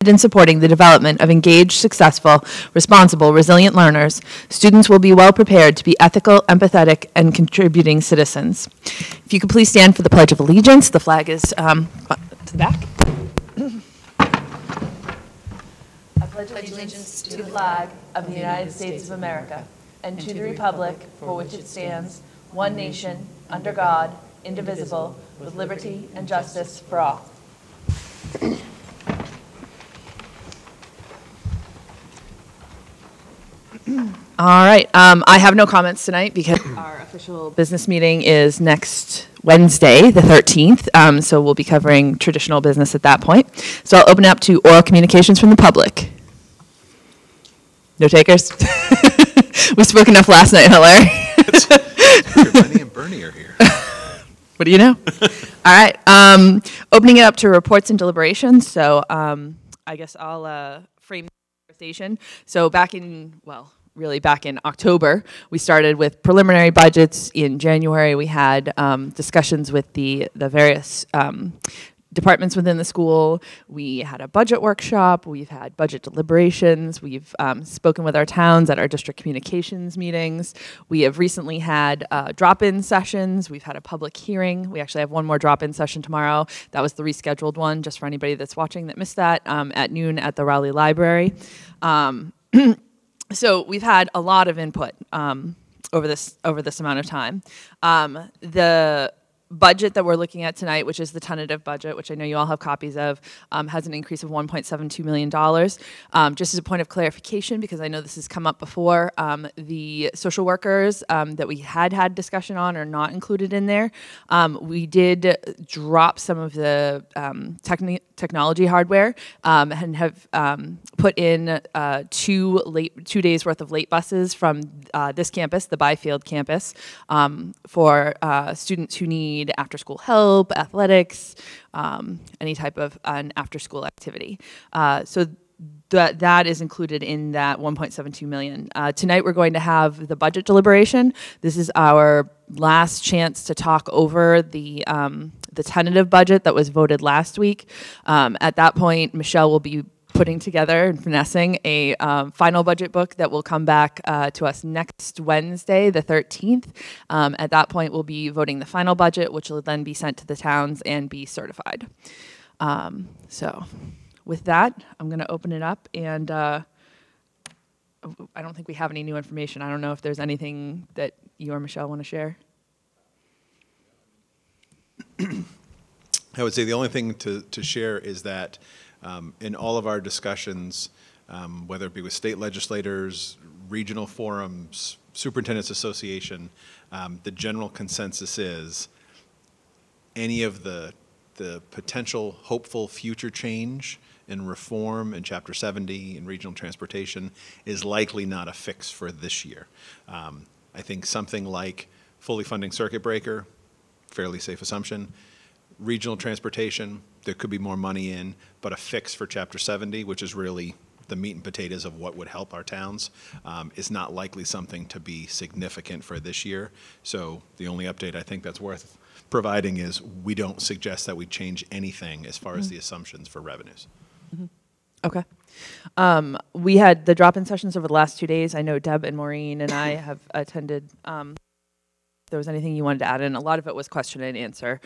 in supporting the development of engaged, successful, responsible, resilient learners, students will be well prepared to be ethical, empathetic, and contributing citizens. If you could please stand for the Pledge of Allegiance. The flag is to the back. I pledge allegiance to the flag of the United States of America and to the republic for which it stands, one nation, under God, indivisible, with liberty and justice for all. All right. I have no comments tonight because our official business meeting is next Wednesday, the 13th, so we'll be covering traditional business at that point. So I'll open it up to oral communications from the public. No takers? We spoke enough last night, huh, Larry? Lenny and Bernie are here. What do you know? All right. Opening it up to reports and deliberations. So I guess I'll frame the conversation. So back in October, we started with preliminary budgets. In January, we had discussions with the various departments within the school. We had a budget workshop. We've had budget deliberations. We've spoken with our towns at our district communications meetings. We have recently had drop-in sessions. We've had a public hearing. We actually have one more drop-in session tomorrow. That was the rescheduled one, just for anybody that's watching that missed that, at noon at the Rowley Library. So we've had a lot of input over this amount of time. The budget that we're looking at tonight, which is the tentative budget, which I know you all have copies of, has an increase of $1.72 million. Just as a point of clarification, because I know this has come up before, the social workers that we had discussion on are not included in there. We did drop some of the technology hardware and have put in 2 days worth of late buses from this campus, the Byfield campus, for students who need after-school help, athletics, any type of an after-school activity. So that is included in that $1.72 million. Tonight we're going to have the budget deliberation. This is our last chance to talk over the tentative budget that was voted last week. At that point, Michelle will be putting together and finessing a final budget book that will come back to us next Wednesday, the 13th. At that point, we'll be voting the final budget, which will then be sent to the towns and be certified. So with that, I'm going to open it up, and I don't think we have any new information. I don't know if there's anything that you or Michelle want to share. I would say the only thing to share is that in all of our discussions, whether it be with state legislators, regional forums, Superintendent's Association, the general consensus is any of the potential hopeful future change in reform in Chapter 70 in regional transportation is likely not a fix for this year. I think something like fully funding circuit breaker, fairly safe assumption. Regional transportation, there could be more money in, but a fix for Chapter 70, which is really the meat and potatoes of what would help our towns, is not likely something to be significant for this year. So the only update I think that's worth providing is we don't suggest that we change anything as far as the assumptions for revenues. Okay. We had the drop-in sessions over the last 2 days. I know Deb and Maureen and I have attended. If there was anything you wanted to add in, a lot of it was question and answer.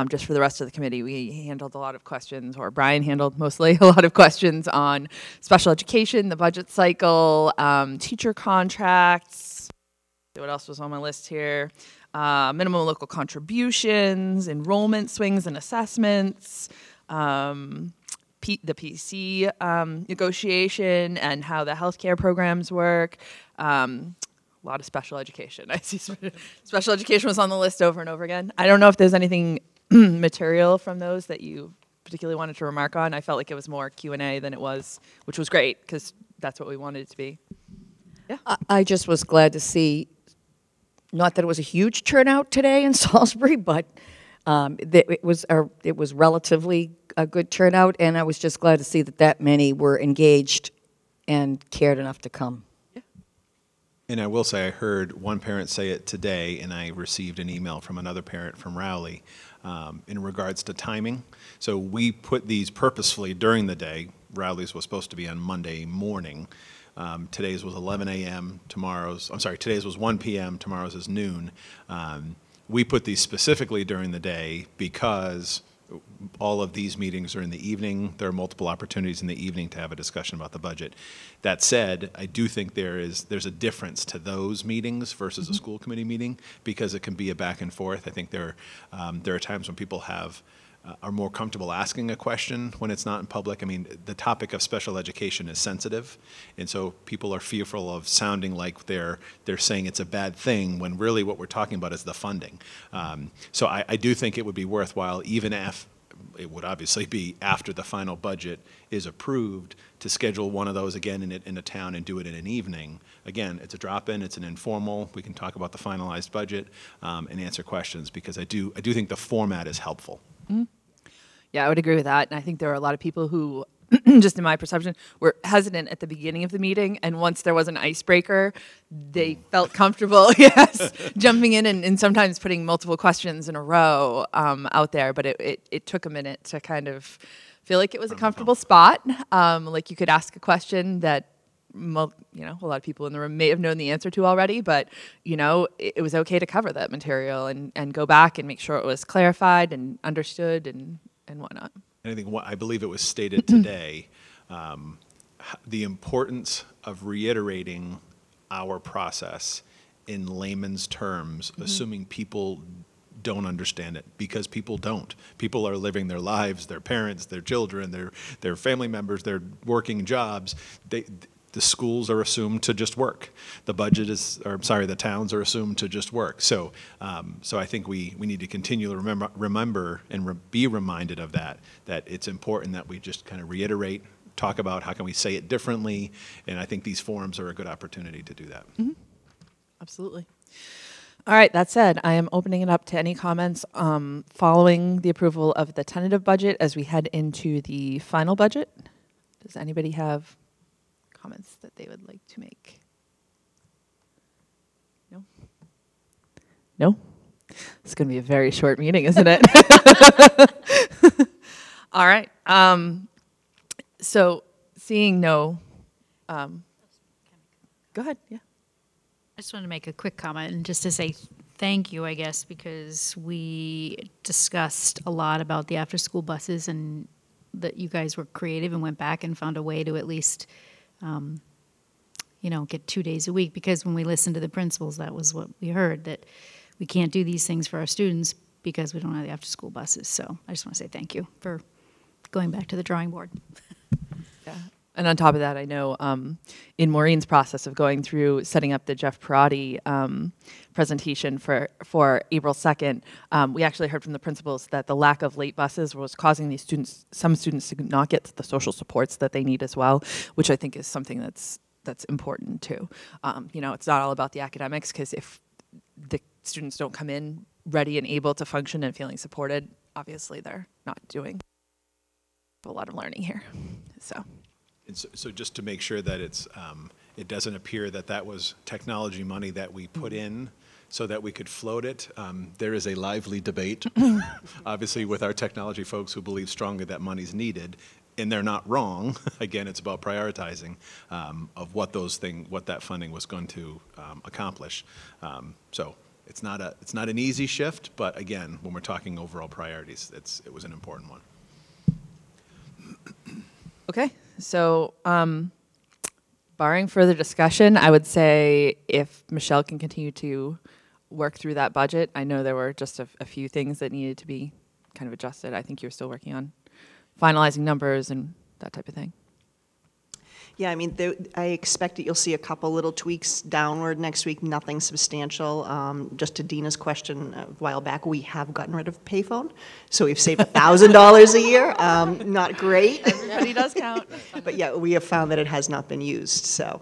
Just for the rest of the committee, we handled a lot of questions, or Brian handled mostly a lot of questions on special education, the budget cycle, teacher contracts. What else was on my list here? Minimum local contributions, enrollment swings and assessments, the PC negotiation and how the healthcare programs work. A lot of special education. I see special education was on the list over and over again. I don't know if there's anything material from those that you particularly wanted to remark on. I felt like it was more Q&A than it was, which was great because that's what we wanted it to be. Yeah. I just was glad to see, not that it was a huge turnout today in Salisbury, but it was relatively a good turnout, and I was just glad to see that many were engaged and cared enough to come. And I will say I heard one parent say it today, and I received an email from another parent from Rowley in regards to timing. So we put these purposefully during the day. Rowley's was supposed to be on Monday morning. Today's was 11 a.m., today's was 1 p.m., tomorrow's is noon. We put these specifically during the day because all of these meetings are in the evening. There are multiple opportunities in the evening to have a discussion about the budget. That said, I do think there's a difference to those meetings versus a school committee meeting because it can be a back and forth. I think there are times when people are more comfortable asking a question when it's not in public. I mean, the topic of special education is sensitive, and so people are fearful of sounding like they're saying it's a bad thing when really what we're talking about is the funding. So I do think it would be worthwhile, even if it would obviously be after the final budget is approved, to schedule one of those again in a town and do it in an evening. Again, it's a drop-in, it's an informal. We can talk about the finalized budget and answer questions because I do think the format is helpful. Mm-hmm. Yeah, I would agree with that. And I think there are a lot of people who, just in my perception, were hesitant at the beginning of the meeting. And once there was an icebreaker, they felt comfortable, yes, jumping in and sometimes putting multiple questions in a row out there. But it took a minute to kind of feel like it was a comfortable spot. Like you could ask a question that a lot of people in the room may have known the answer to already, but, it was okay to cover that material and go back and make sure it was clarified and understood and whatnot. And I think I believe it was stated today, the importance of reiterating our process in layman's terms, assuming people don't understand it, because people don't. People are living their lives, their parents, their children, their family members, their working jobs. The schools are assumed to just work. The towns are assumed to just work. So I think we need to continue to remember and be reminded of that it's important that we just kind of reiterate, talk about how can we say it differently, and I think these forums are a good opportunity to do that. Mm-hmm. Absolutely. All right, that said, I am opening it up to any comments following the approval of the tentative budget as we head into the final budget. Does anybody have comments that they would like to make? No? It's going to be a very short meeting, isn't it? All right. So seeing no, go ahead. Yeah. I just want to make a quick comment and just to say thank you, I guess, because we discussed a lot about the after-school buses and that you guys were creative and went back and found a way to at least get 2 days a week, because when we listened to the principals, that was what we heard, that we can't do these things for our students because we don't have the after-school buses. So I just want to say thank you for going back to the drawing board. Yeah. And on top of that, I know in Maureen's process of going through setting up the Jeff Perotti presentation for April 2nd, we actually heard from the principals that the lack of late buses was causing some students to not get the social supports that they need as well, which I think is something that's important too. It's not all about the academics, because if the students don't come in ready and able to function and feeling supported, obviously they're not doing a lot of learning here. So just to make sure that it doesn't appear that was technology money that we put in so that we could float it, there is a lively debate, obviously, with our technology folks who believe strongly that money's needed, and they're not wrong. Again, it's about prioritizing of what that funding was going to accomplish. So it's not an easy shift, but again, when we're talking overall priorities, it was an important one. Okay, so barring further discussion, I would say if Michelle can continue to work through that budget. I know there were just a few things that needed to be kind of adjusted. I think you're still working on finalizing numbers and that type of thing. Yeah, I mean, I expect that you'll see a couple little tweaks downward next week, nothing substantial. Just to Dina's question a while back, we have gotten rid of payphone, so we've saved $1,000 a year. Not great. Everybody does count. But yeah, we have found that it has not been used, so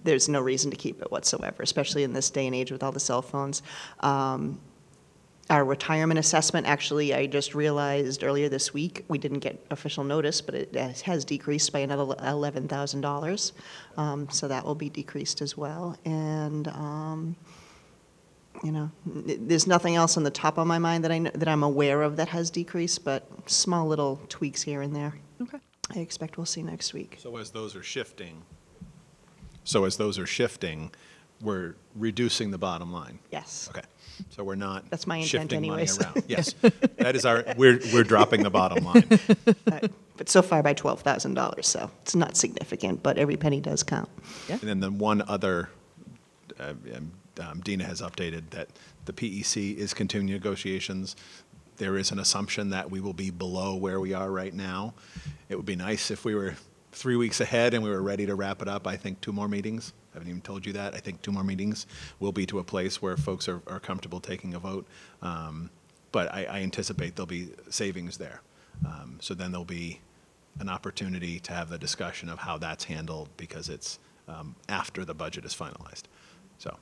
there's no reason to keep it whatsoever, especially in this day and age with all the cell phones. Our retirement assessment, actually, I just realized earlier this week, we didn't get official notice, but it has decreased by another $11,000. So that will be decreased as well. And, there's nothing else on the top of my mind that I'm aware of that has decreased, but small little tweaks here and there. Okay. I expect we'll see next week. So as those are shifting, we're reducing the bottom line. Yes. Okay. So we're not That's my intent shifting money anyways. around. Yes. That is we're dropping the bottom line. But so far by $12,000, so it's not significant, but every penny does count. And then the one other, Dina has updated that the PEC is continuing negotiations. There is an assumption that we will be below where we are right now. It would be nice if we were 3 weeks ahead and we were ready to wrap it up. I think 2 more meetings. I haven't even told you that. I think 2 more meetings will be to a place where folks are comfortable taking a vote. But I anticipate there'll be savings there. So then there'll be an opportunity to have the discussion of how that's handled because it's after the budget is finalized. So.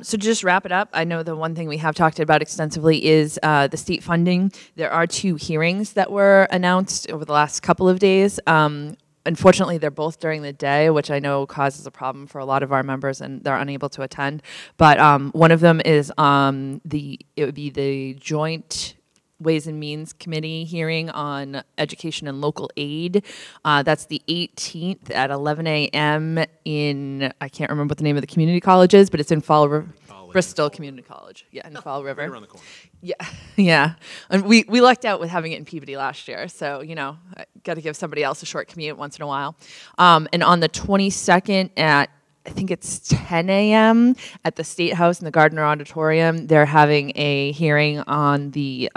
So just wrap it up, I know the one thing we have talked about extensively is the state funding. There are 2 hearings that were announced over the last couple of days. Unfortunately, they're both during the day, which I know causes a problem for a lot of our members, and they're unable to attend. But one of them is it would be the joint Ways and Means Committee hearing on education and local aid. That's the 18th at 11 a.m. in, I can't remember what the name of the community college is, but it's in Bristol Community College. Yeah, in Fall River. Right around the corner. Yeah, yeah. And we lucked out with having it in Peabody last year, so, got to give somebody else a short commute once in a while. And on the 22nd at I think it's 10 a.m. at the State House in the Gardner Auditorium. They're having a hearing on the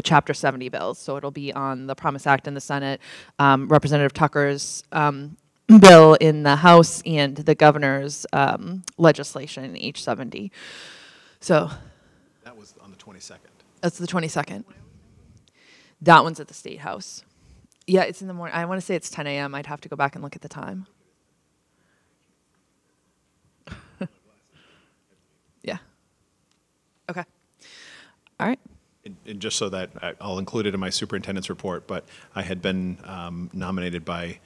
Chapter 70 bills. So it'll be on the Promise Act in the Senate, Representative Tucker's bill in the House, and the governor's legislation, H70. So That was on the 22nd. that's the 22nd. That one's at the State House. Yeah, it's in the morning. I want to say it's 10 a.m. I'd have to go back and look at the time. Yeah. Okay. All right. And just so that I'll include it in my superintendent's report, but I had been nominated by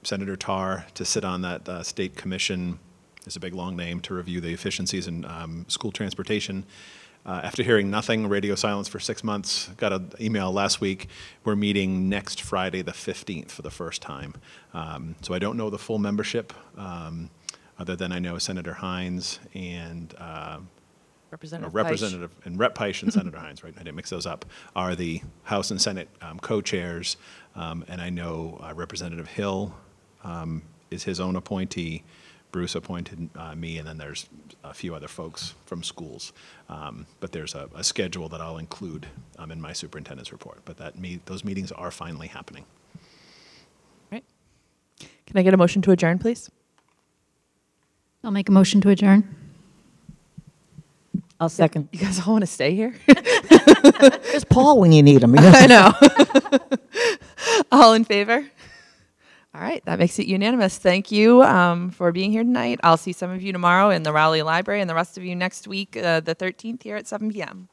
Senator Tarr to sit on that state commission. It's a big, long name, to review the efficiencies in school transportation. After hearing nothing, radio silence for 6 months, got an email last week. We're meeting next Friday, the 15th, for the first time. So I don't know the full membership, other than I know Senator Hines and Representative and Rep. Peisch and Senator Hines, right? I didn't mix those up. Are the House and Senate co-chairs, and I know Representative Hill is his own appointee. Bruce appointed me, and then there's a few other folks from schools. But there's a schedule that I'll include in my superintendent's report. But those meetings are finally happening. Right. Can I get a motion to adjourn, please? I'll make a motion to adjourn. I'll second. You guys all want to stay here? There's Paul when you need him. I know. All in favor? All right, that makes it unanimous. Thank you for being here tonight. I'll see some of you tomorrow in the Rowley Library and the rest of you next week, the 13th, here at 7 p.m.